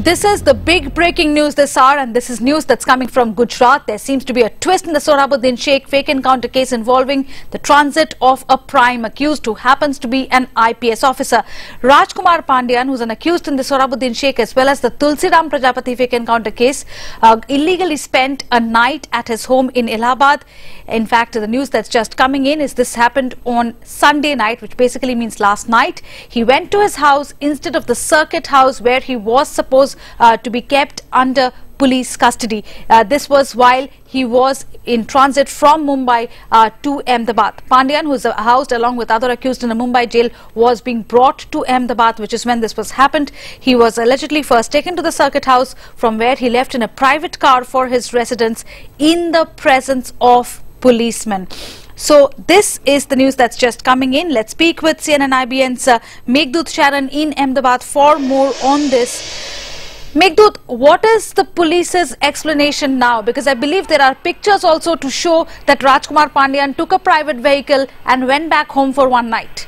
This is the big breaking news this hour, and this is news that's coming from Gujarat. There seems to be a twist in the Sohrabuddin Sheikh fake encounter case involving the transit of a prime accused who happens to be an IPS officer. Rajkumar Pandian, who's an accused in the Sohrabuddin Sheikh as well as the Tulsiram Prajapati fake encounter case, illegally spent a night at his home in Allahabad. In fact, the news that's just coming in is this happened on Sunday night, which basically means last night. He went to his house instead of the circuit house where he was supposed to be kept under police custody. This was while he was in transit from Mumbai to Ahmedabad. Pandian, who is housed along with other accused in a Mumbai jail, was being brought to Ahmedabad, which is when this was happened. He was allegedly first taken to the circuit house, from where he left in a private car for his residence in the presence of policemen. So this is the news that's just coming in. Let's speak with CNN IBN's Meghdut Sharan in Ahmedabad for more on this. Meghdut, what is the police's explanation now? Because I believe there are pictures also to show that Rajkumar Pandian took a private vehicle and went back home for one night.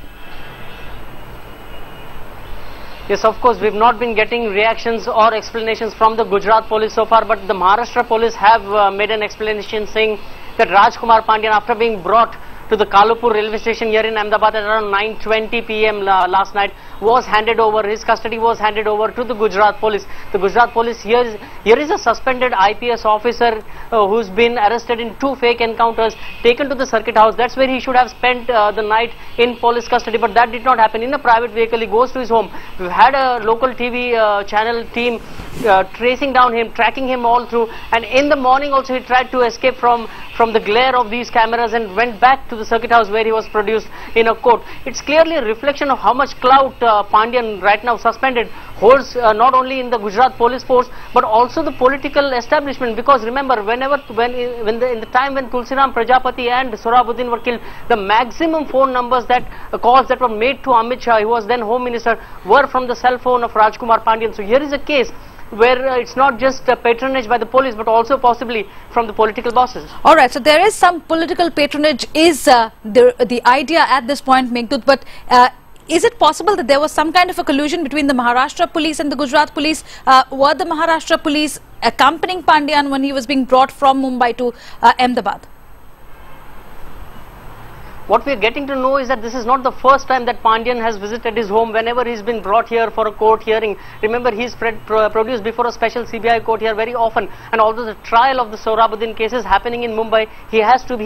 Yes, of course, we've not been getting reactions or explanations from the Gujarat police so far, but the Maharashtra police have made an explanation saying that Rajkumar Pandian, after being brought to the Kalupur railway station here in Ahmedabad at around 9:20 p.m. Last night, was handed over, his custody was handed over to the Gujarat police. The Gujarat police, here is a suspended IPS officer who's been arrested in 2 fake encounters, taken to the circuit house. That's where he should have spent the night in police custody, but that did not happen. In a private vehicle, he goes to his home. We've had a local TV channel team tracing down him, tracking him all through, and in the morning also he tried to escape from the glare of these cameras and went back to the circuit house where he was produced in a court. It's clearly a reflection of how much clout Pandian, right now suspended, holds not only in the Gujarat police force but also the political establishment. Because remember, in the time when Tulsiram Prajapati and Sohrabuddin were killed, the maximum phone numbers calls that were made to Amit Shah, who was then Home Minister, were from the cell phone of Rajkumar Pandian. So here is a case where it's not just patronage by the police but also possibly from the political bosses. Alright, so there is some political patronage is the idea at this point, Meghdut, but is it possible that there was some kind of a collusion between the Maharashtra police and the Gujarat police? Were the Maharashtra police accompanying Pandian when he was being brought from Mumbai to Ahmedabad? What we are getting to know is that this is not the first time that Pandian has visited his home. Whenever he's been brought here for a court hearing, remember he's produced before a special CBI court here very often, and although the trial of the Sohrabuddin case is happening in Mumbai, he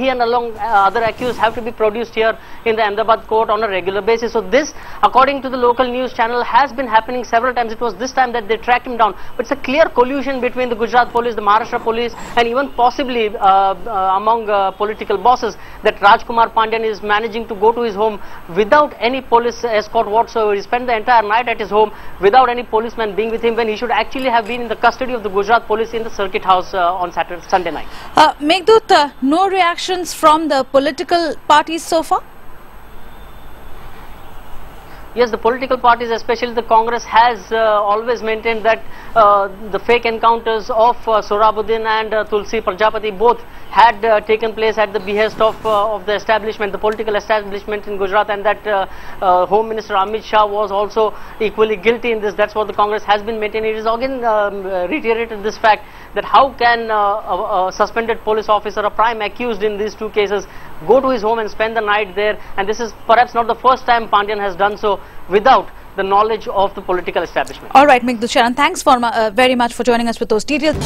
and along other accused have to be produced here in the Ahmedabad court on a regular basis. So this, according to the local news channel, has been happening several times. It was this time that they tracked him down, but it's a clear collusion between the Gujarat police, the Maharashtra police, and even possibly among political bosses, that Rajkumar Pandian is managing to go to his home without any police escort whatsoever. He spent the entire night at his home without any policeman being with him, when he should actually have been in the custody of the Gujarat police in the circuit house on Sunday night. Meghdut, no reactions from the political parties so far? Yes, the political parties, especially the Congress, has always maintained that the fake encounters of Sohrabuddin and Tulsi Prajapati both had taken place at the behest of the establishment, the political establishment in Gujarat, and that Home Minister Amit Shah was also equally guilty in this. That's what the Congress has been maintaining. It is again reiterated this fact that how can a suspended police officer, a prime accused in these 2 cases, go to his home and spend the night there, and this is perhaps not the first time Pandian has done so without the knowledge of the political establishment. Alright, Meghdut Sharan, thanks very much for joining us with those details.